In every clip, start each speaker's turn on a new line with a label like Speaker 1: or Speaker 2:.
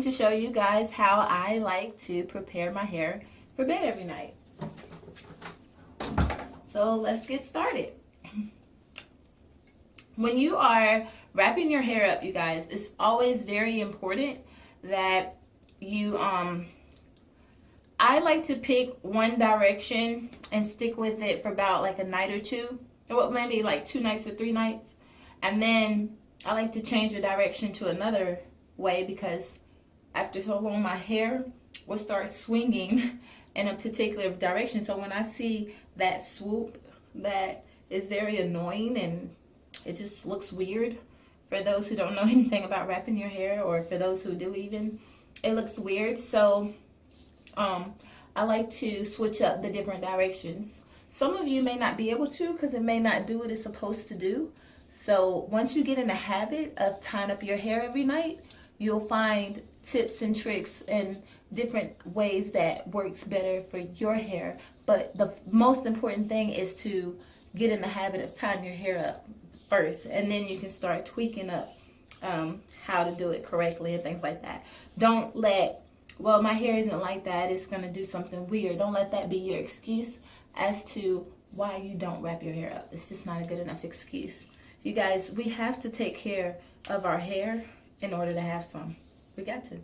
Speaker 1: to show you guys how I like to prepare my hair for bed every night. So let's get started. When you are wrapping your hair up, you guys, it's always very important that you, I like to pick one direction and stick with it for about like a night or two, or maybe like 2 nights or 3 nights. And then I like to change the direction to another way, because after so long my hair will start swinging in a particular direction. So when I see that swoop, that is very annoying and it just looks weird for those who don't know anything about wrapping your hair, or for those who do even, it looks weird. So I like to switch up the different directions. Some of you may not be able to, because it may not do what it's supposed to do. So once you get in the habit of tying up your hair every night, you'll find tips and tricks and different ways that works better for your hair. But the most important thing is to get in the habit of tying your hair up first, and then you can start tweaking up how to do it correctly and things like that. Don't let, well, my hair isn't like that, it's going to do something weird. Don't let that be your excuse as to why you don't wrap your hair up. It's just not a good enough excuse. You guys, we have to take care of our hair in order to have some. We got to.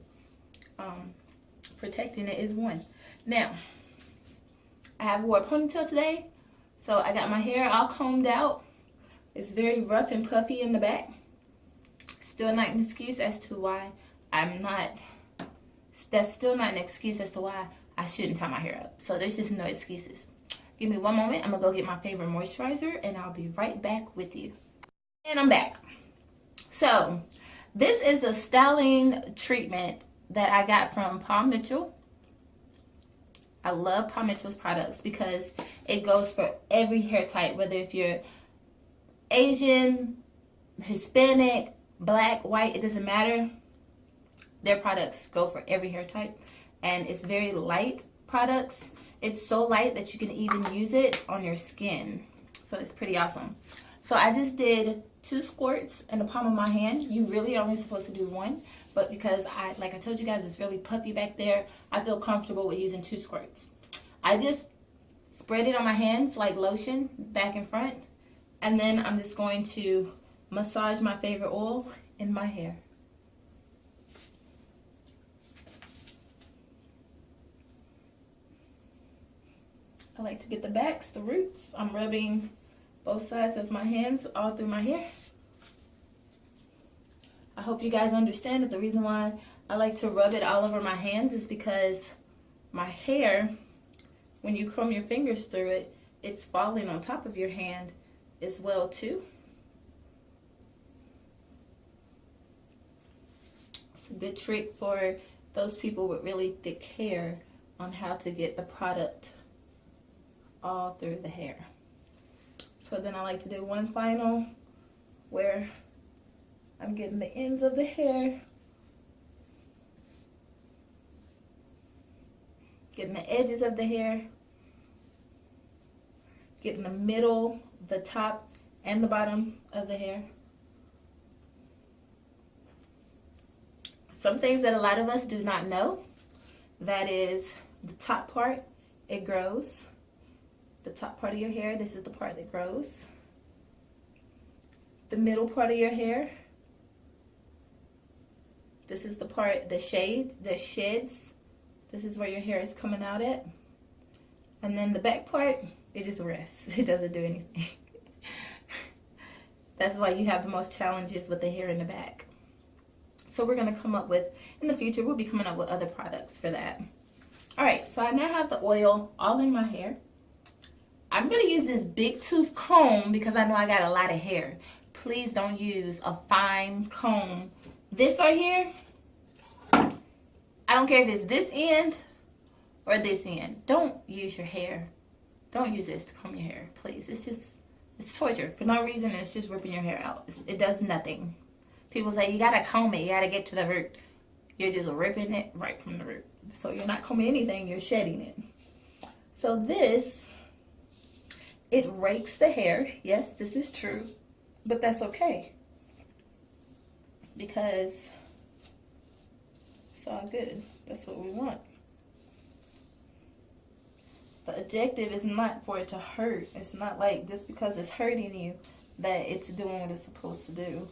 Speaker 1: Protecting it is one. Now, I have wore a ponytail today, so I got my hair all combed out. It's very rough and puffy in the back. Still not an excuse as to why I'm not, that's still not an excuse as to why I shouldn't tie my hair up. So there's just no excuses. Give me one moment. I'm going to go get my favorite moisturizer, and I'll be right back with you. And I'm back. So this is a styling treatment that I got from Paul Mitchell. I love Paul Mitchell's products because it goes for every hair type, whether if you're Asian, Hispanic, black, white, it doesn't matter. Their products go for every hair type, and it's very light products. It's so light that you can even use it on your skin. So it's pretty awesome. So I just did 2 squirts in the palm of my hand. You really are only supposed to do 1, but because like I told you guys, it's really puffy back there, I feel comfortable with using 2 squirts. I just spread it on my hands like lotion, back and front, and then I'm just going to massage my favorite oil in my hair. I like to get the backs, the roots. I'm rubbing both sides of my hands all through my hair. I hope you guys understand that the reason why I like to rub it all over my hands is because my hair, when you comb your fingers through it, it's falling on top of your hand as well too. It's a good trick for those people with really thick hair on how to get the product all through the hair. So then I like to do one final where I'm getting the ends of the hair, getting the edges of the hair, getting the middle, the top, and the bottom of the hair. Some things that a lot of us do not know, that is the top part, it grows. The top part of your hair, this is the part that grows. The middle part of your hair, this is the part that sheds. This is where your hair is coming out at. And then the back part, it just rests. It doesn't do anything. That's why you have the most challenges with the hair in the back. So we're going to come up with, in the future, we'll be coming up with other products for that. All right, so I now have the oil all in my hair. I'm going to use this big tooth comb because I know I got a lot of hair. Please don't use a fine comb. This right here, I don't care if it's this end or this end. Don't use your hair. Don't use this to comb your hair, please. It's torture for no reason. It's just ripping your hair out. It does nothing. People say you got to comb it. You got to get to the root. You're just ripping it right from the root. So you're not combing anything. You're shedding it. So this, it rakes the hair. Yes, this is true. But that's okay. Because, all good. That's what we want. The objective is not for it to hurt. It's not like just because it's hurting you that it's doing what it's supposed to do.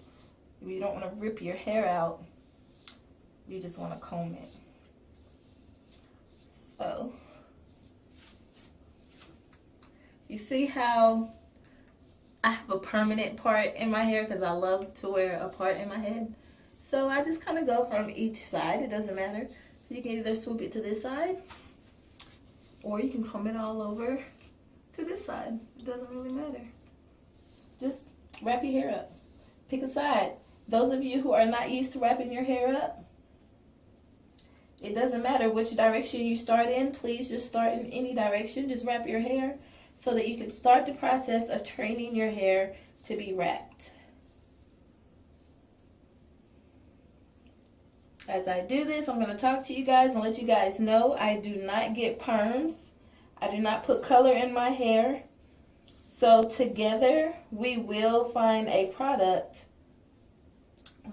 Speaker 1: You don't want to rip your hair out. You just want to comb it. So, you see how I have a permanent part in my hair because I love to wear a part in my head. So I just kind of go from each side. It doesn't matter. You can either swoop it to this side or you can comb it all over to this side. It doesn't really matter. Just wrap your hair up. Pick a side. Those of you who are not used to wrapping your hair up, it doesn't matter which direction you start in. Please just start in any direction. Just wrap your hair so that you can start the process of training your hair to be wrapped. As I do this, I'm going to talk to you guys and let you guys know I do not get perms. I do not put color in my hair. So together we will find a product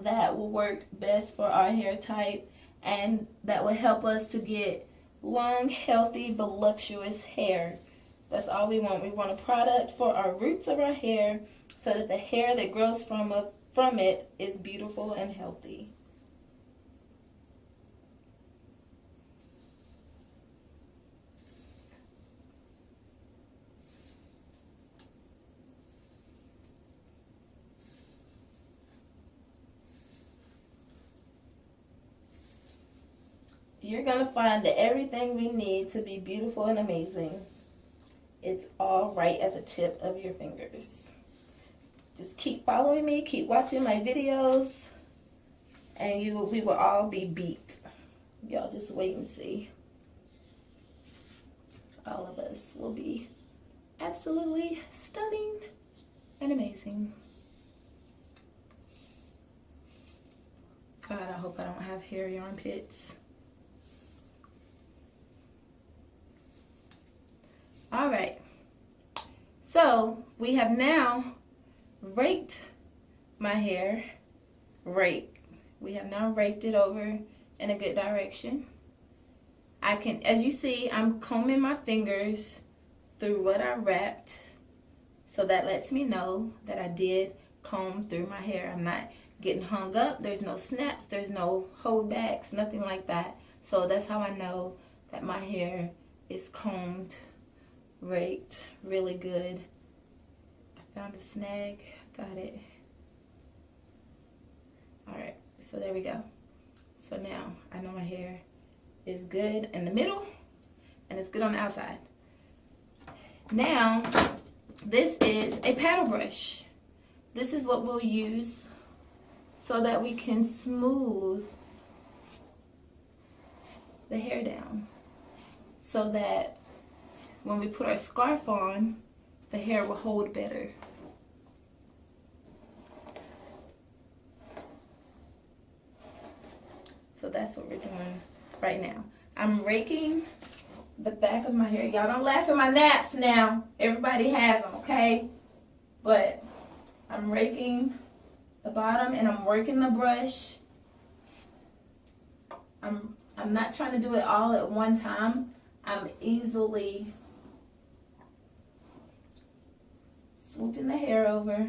Speaker 1: that will work best for our hair type and that will help us to get long, healthy, voluptuous hair. That's all we want. We want a product for our roots of our hair so that the hair that grows from it is beautiful and healthy. You're going to find that everything we need to be beautiful and amazing is all right at the tip of your fingers. Just keep following me, keep watching my videos, and we will all be beat. Y'all just wait and see. All of us will be absolutely stunning and amazing. God, I hope I don't have hairy armpits. All right, so we have now raked my hair. We have now raked it over in a good direction. I can, as you see, I'm combing my fingers through what I wrapped. So that lets me know that I did comb through my hair. I'm not getting hung up. There's no snaps. There's no holdbacks, nothing like that. So that's how I know that my hair is combed, raked really good. I found a snag, got it. All right, so there we go. So now I know my hair is good in the middle and it's good on the outside. Now, this is a paddle brush. This is what we'll use so that we can smooth the hair down so that when we put our scarf on, the hair will hold better. So that's what we're doing right now. I'm raking the back of my hair. Y'all don't laugh at my naps now. Everybody has them, okay? But I'm raking the bottom and I'm working the brush. I'm not trying to do it all at one time. I'm easily swooping the hair over,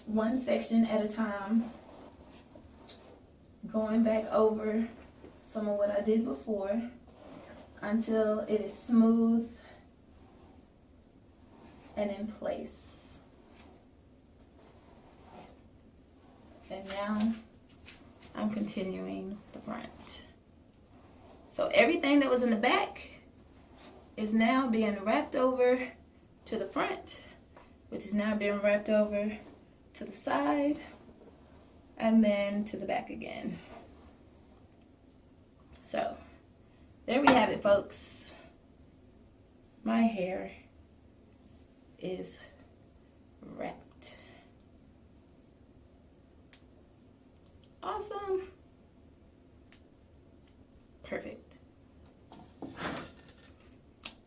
Speaker 1: one section at a time, going back over some of what I did before until it is smooth and in place. And now I'm continuing the front. So everything that was in the back is now being wrapped over to the front, which is now being wrapped over to the side and then to the back again. So there we have it, folks. My hair is wrapped. Awesome. Perfect.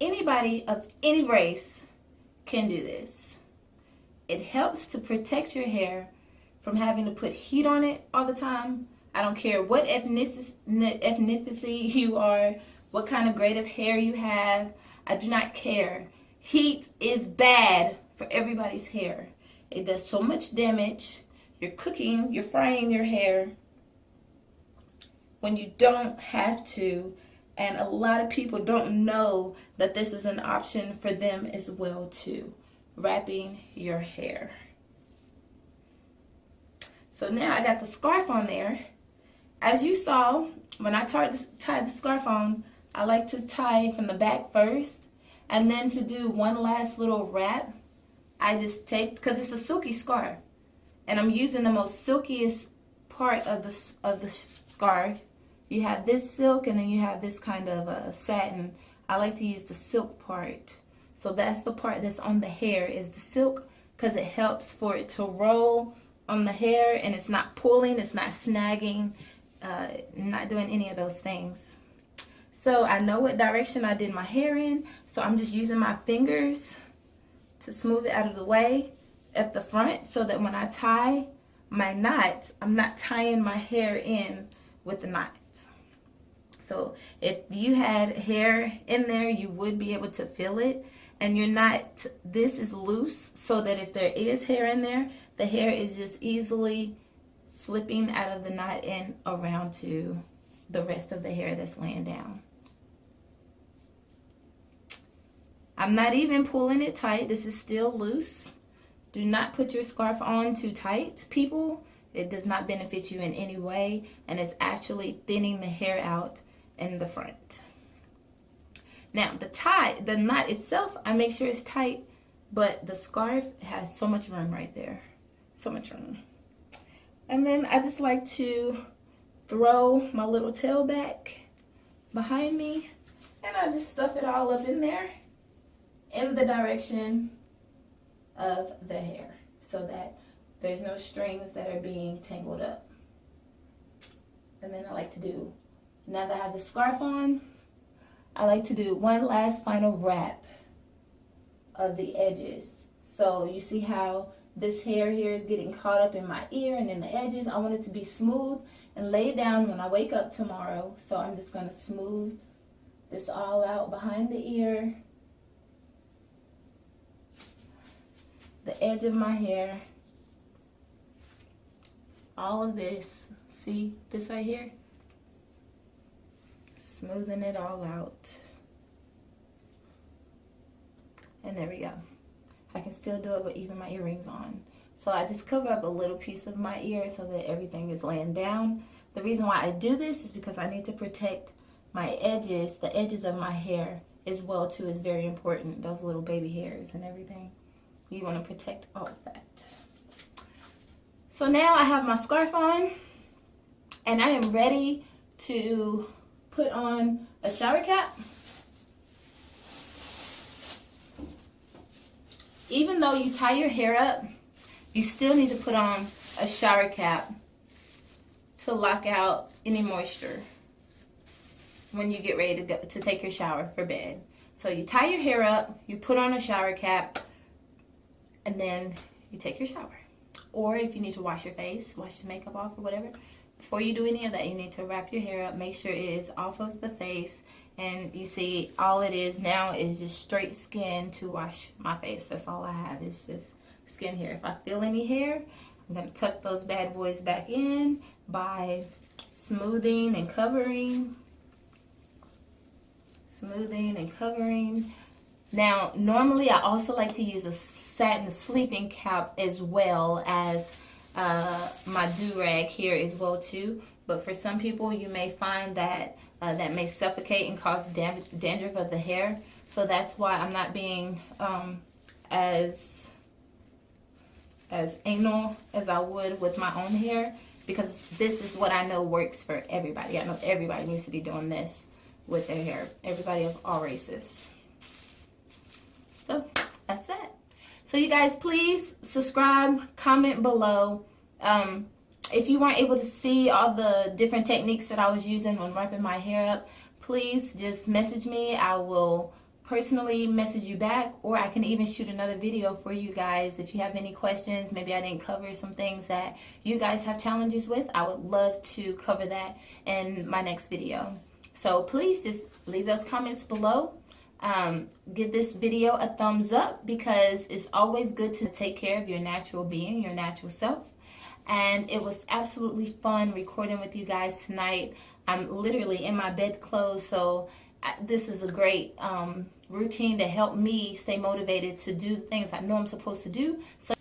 Speaker 1: Anybody of any race can do this. It helps to protect your hair from having to put heat on it all the time. I don't care what ethnicity you are, what kind of grade of hair you have. I do not care. Heat is bad for everybody's hair. It does so much damage. You're cooking, you're frying your hair when you don't have to. And a lot of people don't know that this is an option for them as well too. Wrapping your hair. So now I got the scarf on there. As you saw, when I tied the scarf on, I like to tie from the back first. And then to do one last little wrap, I just take, because it's a silky scarf. And I'm using the most silkiest part of the scarf. You have this silk and then you have this kind of satin. I like to use the silk part. So that's the part that's on the hair is the silk, because it helps for it to roll on the hair and it's not pulling, it's not snagging, not doing any of those things. So I know what direction I did my hair in, so I'm just using my fingers to smooth it out of the way at the front so that when I tie my knot, I'm not tying my hair in with the knot. So if you had hair in there, you would be able to feel it. And you're not, this is loose so that if there is hair in there, the hair is just easily slipping out of the knot and around to the rest of the hair that's laying down. I'm not even pulling it tight. This is still loose. Do not put your scarf on too tight, people. It does not benefit you in any way, and it's actually thinning the hair out in the front. Now, the knot itself, I make sure it's tight, but the scarf has so much room right there. So much room. And then I just like to throw my little tail back behind me, and I just stuff it all up in there in the direction of the hair so that there's no strings that are being tangled up. And then I like to do, now that I have the scarf on, I like to do one last final wrap of the edges. So you see how this hair here is getting caught up in my ear and in the edges. I want it to be smooth and laid down when I wake up tomorrow. So I'm just going to smooth this all out behind the ear, the edge of my hair, all of this. See this right here? Smoothing it all out. And there we go. I can still do it with even my earrings on. So I just cover up a little piece of my ear so that everything is laying down. The reason why I do this is because I need to protect my edges, the edges of my hair as well too is very important. Those little baby hairs and everything. You want to protect all of that. So now I have my scarf on and I am ready to put on a shower cap. Even though you tie your hair up, you still need to put on a shower cap to lock out any moisture when you get ready to take your shower for bed. So you tie your hair up, you put on a shower cap, and then you take your shower. Or if you need to wash your face, wash the makeup off or whatever, before you do any of that, you need to wrap your hair up, make sure it is off of the face. And you see, all it is now is just straight skin to wash my face. That's all I have, is just skin here. If I feel any hair, I'm going to tuck those bad boys back in by smoothing and covering. Smoothing and covering. Now, normally I also like to use a satin sleeping cap as well as my do-rag here as well too. But for some people, you may find that that may suffocate and cause dandruff of the hair. So that's why I'm not being as anal as I would with my own hair, because this is what I know works for everybody. I know everybody needs to be doing this with their hair. Everybody of all races. So that's it. So you guys, please subscribe, comment below. If you weren't able to see all the different techniques that I was using when wrapping my hair up, please just message me. I will personally message you back, or I can even shoot another video for you guys. If you have any questions, maybe I didn't cover some things that you guys have challenges with, I would love to cover that in my next video. So please just leave those comments below. Give this video a thumbs up, because it's always good to take care of your natural being, your natural self. And it was absolutely fun recording with you guys tonight. I'm literally in my bedclothes, so this is a great routine to help me stay motivated to do things I know I'm supposed to do. So